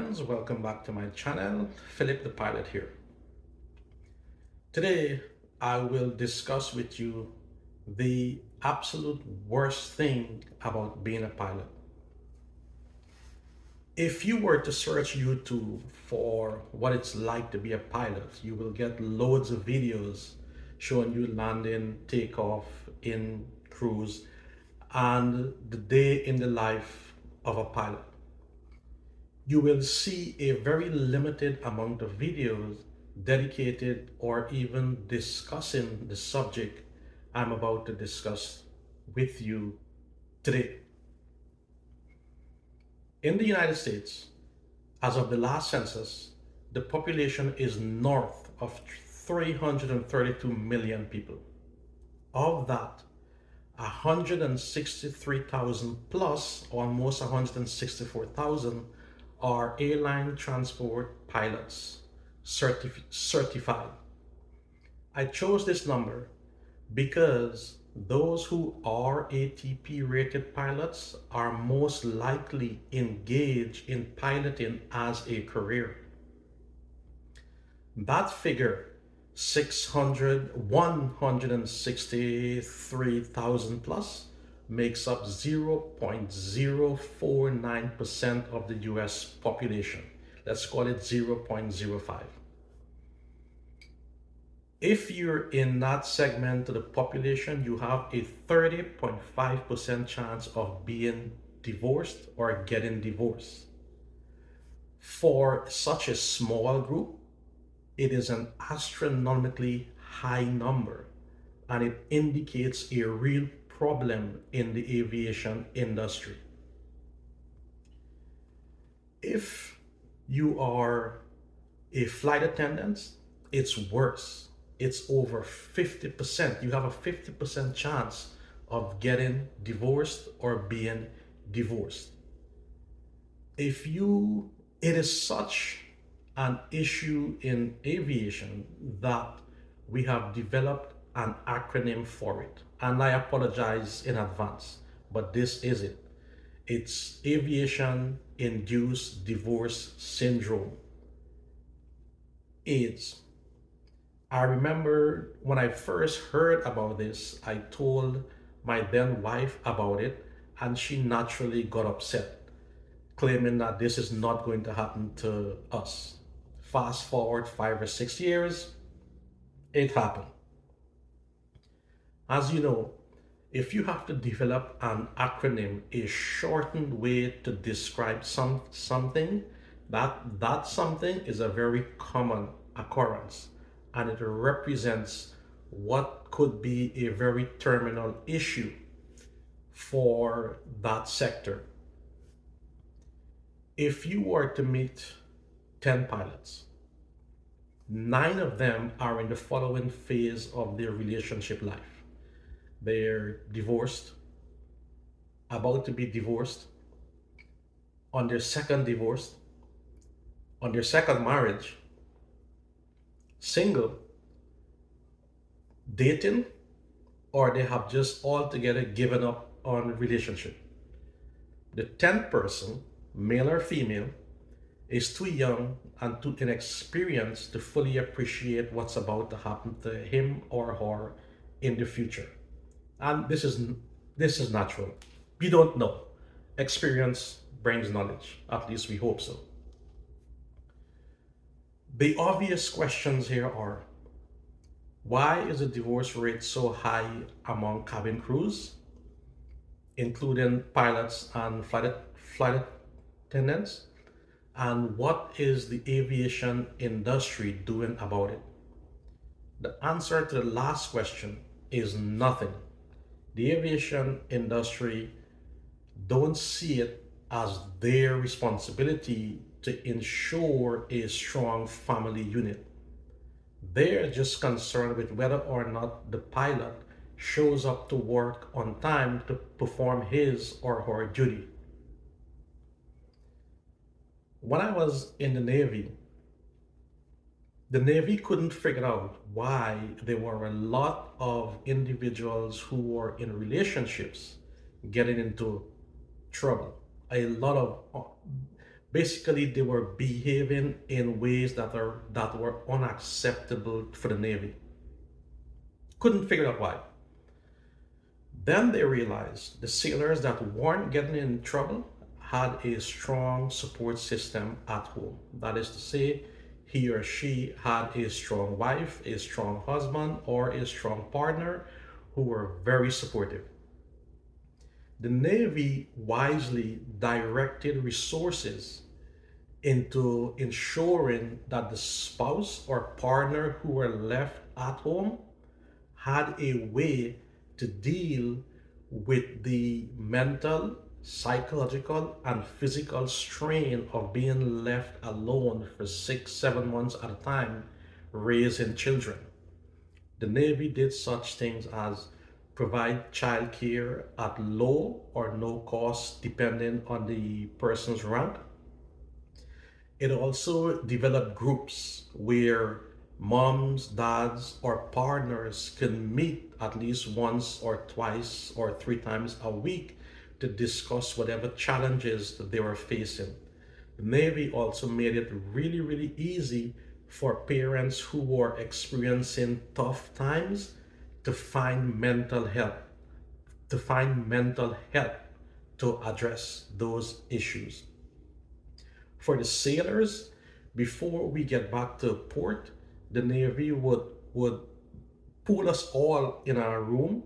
friends, welcome back to my channel. Philip the Pilot here. Today I will discuss with you the absolute worst thing about being a pilot. If you were to search YouTube for what it's like to be a pilot, you will get loads of videos showing you landing, takeoff, in cruise, and the day in the life of a pilot. You will see a very limited amount of videos dedicated or even discussing the subject I'm about to discuss with you today. In the United States, as of the last census, the population is north of 332 million people. Of that, 163,000 plus, almost 164,000, are airline transport pilots certified. I chose this number because those who are ATP rated pilots are most likely engaged in piloting as a career. That figure, 163,000 plus, makes up 0.049% of the US population. Let's call it 0.05. If you're in that segment of the population, you have a 30.5% chance of being divorced or getting divorced. For such a small group, it is an astronomically high number, and it indicates a real problem in the aviation industry. If you are a flight attendant, it's worse. It's over 50%. You have a 50% chance of getting divorced or being divorced. It is such an issue in aviation that we have developed an acronym for it. And I apologize in advance, but this is it. It's Aviation Induced Divorce Syndrome, AIDS. I remember when I first heard about this, I told my then wife about it, and she naturally got upset, claiming that this is not going to happen to us. Fast forward 5 or 6 years, it happened. As you know, if you have to develop an acronym, a shortened way to describe something, that something is a very common occurrence, and it represents what could be a very terminal issue for that sector. If you were to meet 10 pilots, 9 of them are in the following phase of their relationship life. They're divorced, about to be divorced, on their second divorce, on their second marriage, single, dating, or they have just altogether given up on relationship. The 10th person, male or female, is too young and too inexperienced to fully appreciate what's about to happen to him or her in the future. And this is natural. We don't know. Experience brings knowledge. At least we hope so. The obvious questions here are, why is the divorce rate so high among cabin crews, including pilots and flight attendants? And what is the aviation industry doing about it? The answer to the last question is nothing. The aviation industry don't see it as their responsibility to ensure a strong family unit. They're just concerned with whether or not the pilot shows up to work on time to perform his or her duty. When I was in the Navy couldn't figure out why there were a lot of individuals who were in relationships getting into trouble. A lot of Basically, they were behaving in ways that were unacceptable for the Navy. Couldn't figure out why. Then they realized the sailors that weren't getting in trouble had a strong support system at home. That is to say, he or she had a strong wife, a strong husband, or a strong partner who were very supportive. The Navy wisely directed resources into ensuring that the spouse or partner who were left at home had a way to deal with the mental, psychological, and physical strain of being left alone for 6, 7 months at a time raising children. The Navy did such things as provide childcare at low or no cost depending on the person's rank. It also developed groups where moms, dads, or partners can meet at least once or twice or 3 times a week to discuss whatever challenges that they were facing. The Navy also made it really, really easy for parents who were experiencing tough times to find mental help, to address those issues. For the sailors, before we get back to port, the Navy would pull us all in our room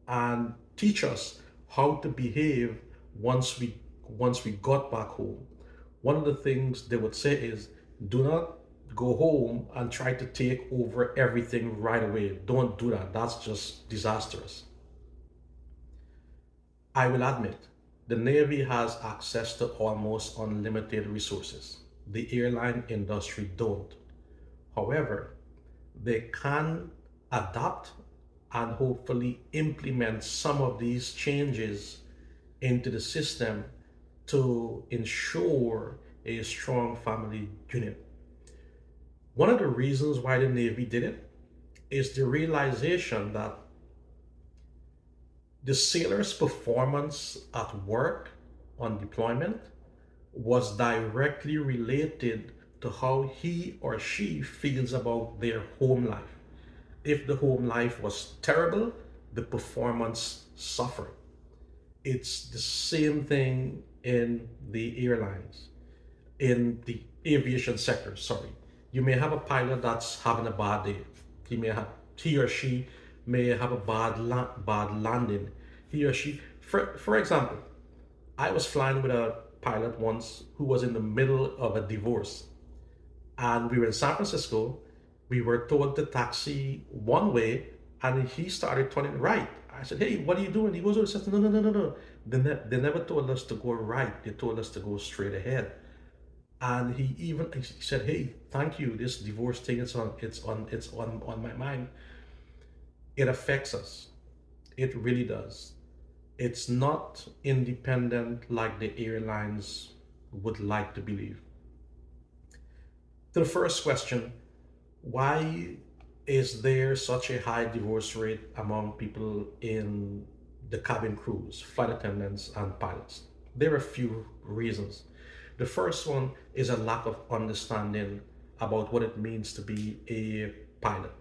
and teach us how to behave once we got back home. One of the things they would say is, do not go home and try to take over everything right away. Don't do that. That's just disastrous. I will admit, the Navy has access to almost unlimited resources. The airline industry don't. However, they can adapt and hopefully implement some of these changes into the system to ensure a strong family unit. One of the reasons why the Navy did it is the realization that the sailor's performance at work on deployment was directly related to how he or she feels about their home life. If the home life was terrible, the performance suffered. It's the same thing in the airlines, in the aviation sector. Sorry, you may have a pilot that's having a bad day. He or she may have a bad landing. He or she, for example, I was flying with a pilot once who was in the middle of a divorce, and we were in San Francisco. We were told to taxi one way, and he started turning right. I said, "Hey, what are you doing?" He goes, "Oh," he says, "No, no, no, no, no. They never told us to go right. They told us to go straight ahead." And he said, "Hey, thank you. This divorce thing, it's on my mind. It affects us. It really does. It's not independent like the airlines would like to believe." To the first question, why is there such a high divorce rate among people in the cabin crews, flight attendants, and pilots? There are a few reasons. The first one is a lack of understanding about what it means to be a pilot.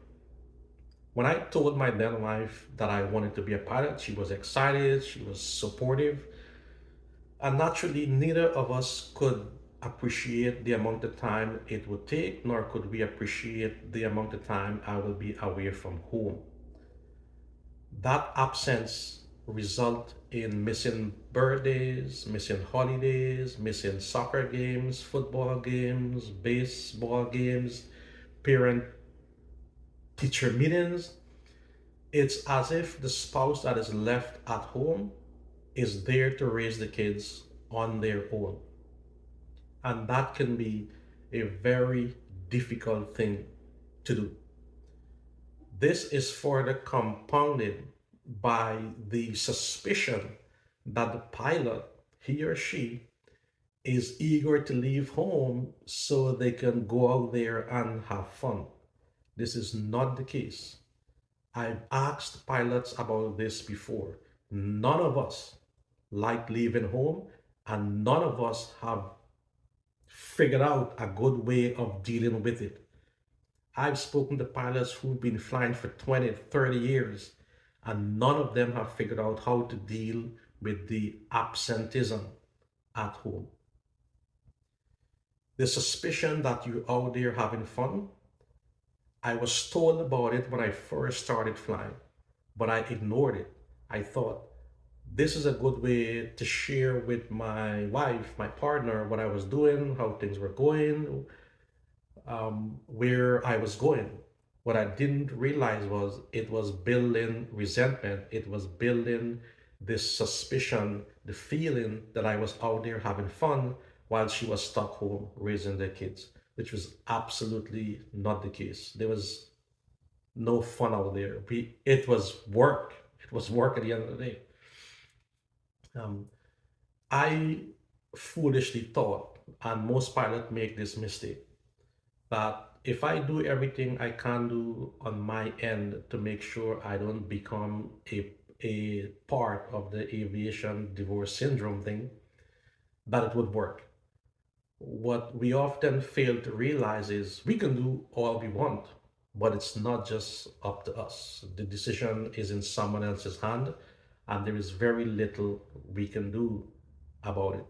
When I told my then wife that I wanted to be a pilot, she was excited, she was supportive, and naturally, neither of us could appreciate the amount of time it would take, nor could we appreciate the amount of time I will be away from home. That absence result in missing birthdays, missing holidays, missing soccer games, football games, baseball games, parent teacher meetings. It's as if the spouse that is left at home is there to raise the kids on their own. And that can be a very difficult thing to do. This is further compounded by the suspicion that the pilot, he or she, is eager to leave home so they can go out there and have fun. This is not the case. I've asked pilots about this before. None of us like leaving home, and none of us have figured out a good way of dealing with it. I've spoken to pilots who've been flying for 20, 30 years, and none of them have figured out how to deal with the absenteeism at home. The suspicion that you're out there having fun, I was told about it when I first started flying, but I ignored it. I thought, this is a good way to share with my wife, my partner, what I was doing, how things were going, where I was going. What I didn't realize was it was building resentment. It was building this suspicion, the feeling that I was out there having fun while she was stuck home raising their kids, which was absolutely not the case. There was no fun out there. It was work. It was work at the end of the day. Um, I foolishly thought, and most pilots make this mistake, that if I do everything I can do on my end to make sure I don't become a part of the aviation divorce syndrome thing, that it would work. What we often fail to realize is we can do all we want, but it's not just up to us. The decision is in someone else's hand, and there is very little we can do about it.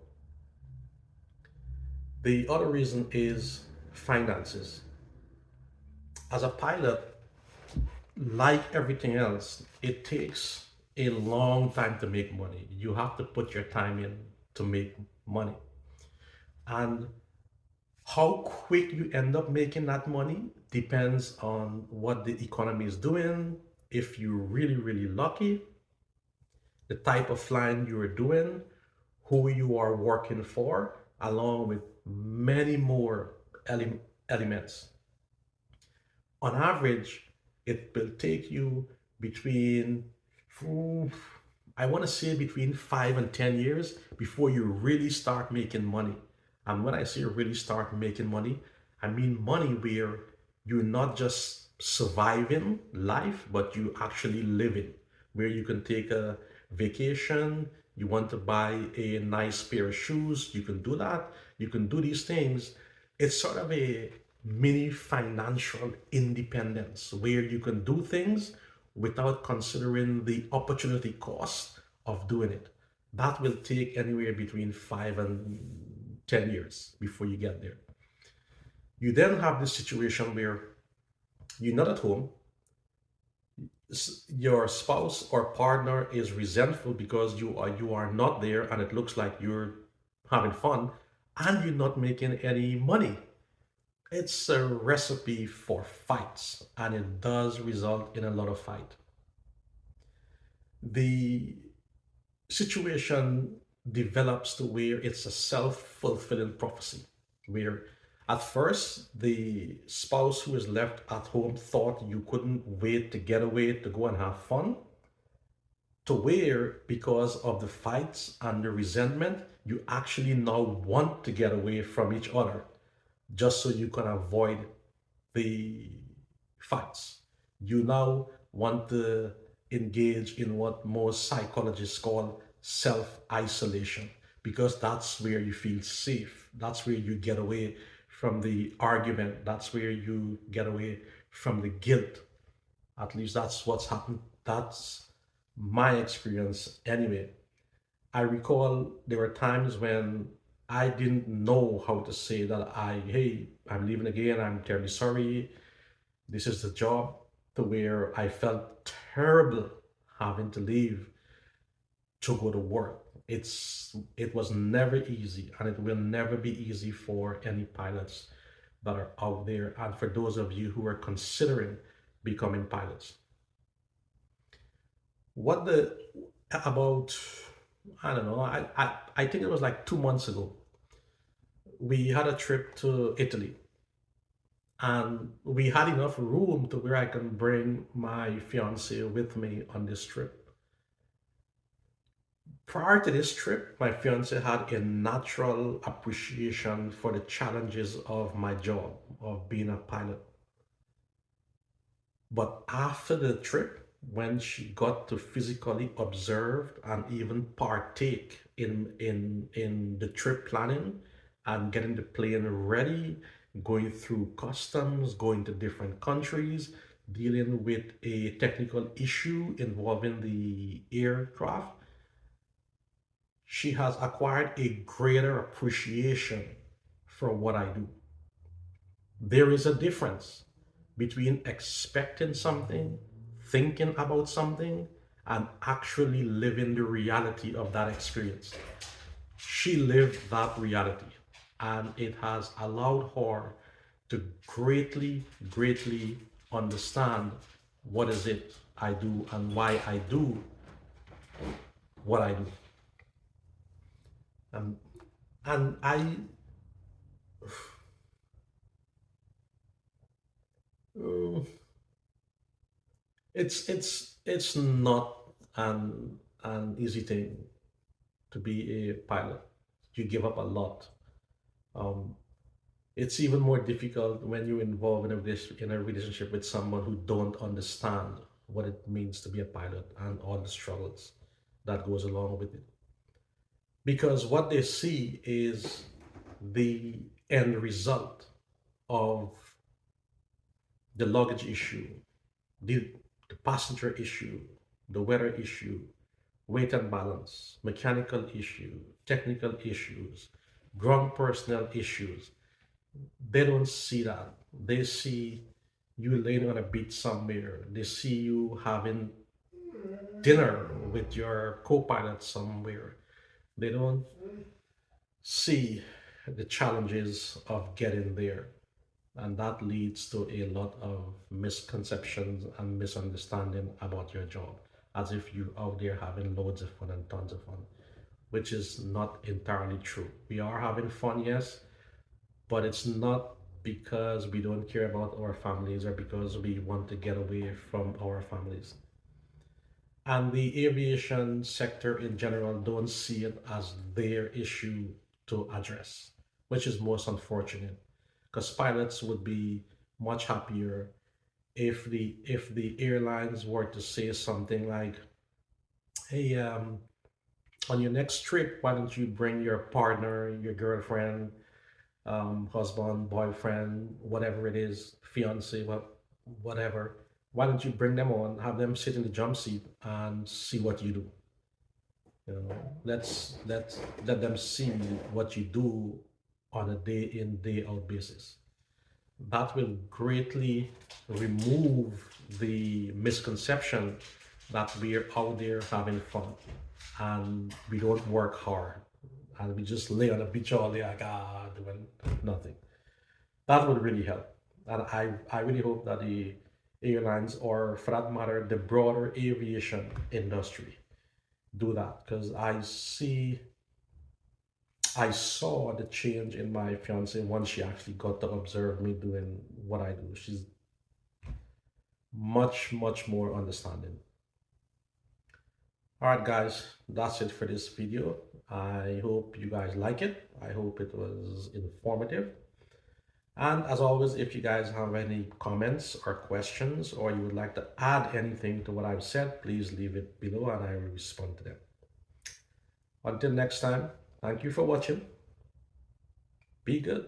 The other reason is finances. As a pilot, like everything else, it takes a long time to make money. You have to put your time in to make money. And how quick you end up making that money depends on what the economy is doing. If you're really, really lucky, the type of flying you're doing, who you are working for, along with many more elements. On average, it will take you between, ooh, I want to say between 5 and 10 years before you really start making money. And when I say really start making money, I mean money where you're not just surviving life, but you actually living, where you can take a vacation, you want to buy a nice pair of shoes, you can do that, you can do these things. It's sort of a mini financial independence where you can do things without considering the opportunity cost of doing it. That will take anywhere between 5 and 10 years before you get there. You then have this situation where you're not at home, your spouse or partner is resentful because you are not there and it looks like you're having fun and you're not making any money. It's a recipe for fights, and it does result in a lot of fight. The situation develops to where it's a self-fulfilling prophecy, where at first the spouse who is left at home thought you couldn't wait to get away to go and have fun, to where because of the fights and the resentment, you actually now want to get away from each other just so you can avoid the fights. You now want to engage in what most psychologists call self isolation because that's where you feel safe. That's where you get away from the argument. That's where you get away from the guilt. At least that's what's happened. That's my experience anyway. I recall there were times when I didn't know how to say that hey, I'm leaving again. I'm terribly sorry. This is the job, to where I felt terrible having to leave to go to work. It was never easy, and it will never be easy for any pilots that are out there, and for those of you who are considering becoming pilots. What the about I don't know. I think it was like 2 months ago. We had a trip to Italy, and we had enough room to where I can bring my fiance with me on this trip. Prior to this trip, my fiance had a natural appreciation for the challenges of my job, of being a pilot. But after the trip, when she got to physically observe and even partake in the trip planning and getting the plane ready, going through customs, going to different countries, dealing with a technical issue involving the aircraft, she has acquired a greater appreciation for what I do. There is a difference between expecting something, thinking about something, and actually living the reality of that experience. She lived that reality, and it has allowed her to greatly understand what is it I do and why I do what I do. Um, and uh, it's not an easy thing to be a pilot. You give up a lot. Um, it's even more difficult when you're involved in a relationship with someone who don't understand what it means to be a pilot and all the struggles that goes along with it. Because what they see is the end result of the luggage issue, the, the passenger issue, the weather issue, weight and balance, mechanical issue, technical issues, ground personnel issues. They don't see that. They see you laying on a beach somewhere. They see you having dinner with your co-pilot somewhere. They don't see the challenges of getting there. And that leads to a lot of misconceptions and misunderstanding about your job, as if you're out there having loads of fun and tons of fun, which is not entirely true. We are having fun, yes, but it's not because we don't care about our families or because we want to get away from our families. And the aviation sector in general don't see it as their issue to address, which is most unfortunate because pilots would be much happier if the airlines were to say something like, hey, on your next trip, why don't you bring your partner, your girlfriend, husband, boyfriend, whatever it is, fiance, whatever. Why don't you bring them on, have them sit in the jump seat and see what you do? You know, let them see what you do on a day in, day out basis. That will greatly remove the misconception that we're out there having fun and we don't work hard and we just lay on the beach all day like doing nothing. That would really help. And I really hope that the airlines, or for that matter, the broader aviation industry, do that because I saw the change in my fiance once she actually got to observe me doing what I do. She's much more understanding. All right, guys, that's it for this video. I hope you guys like it. I hope it was informative. And as always, if you guys have any comments or questions, or you would like to add anything to what I've said, please leave it below and I will respond to them. Until next time, thank you for watching. Be good.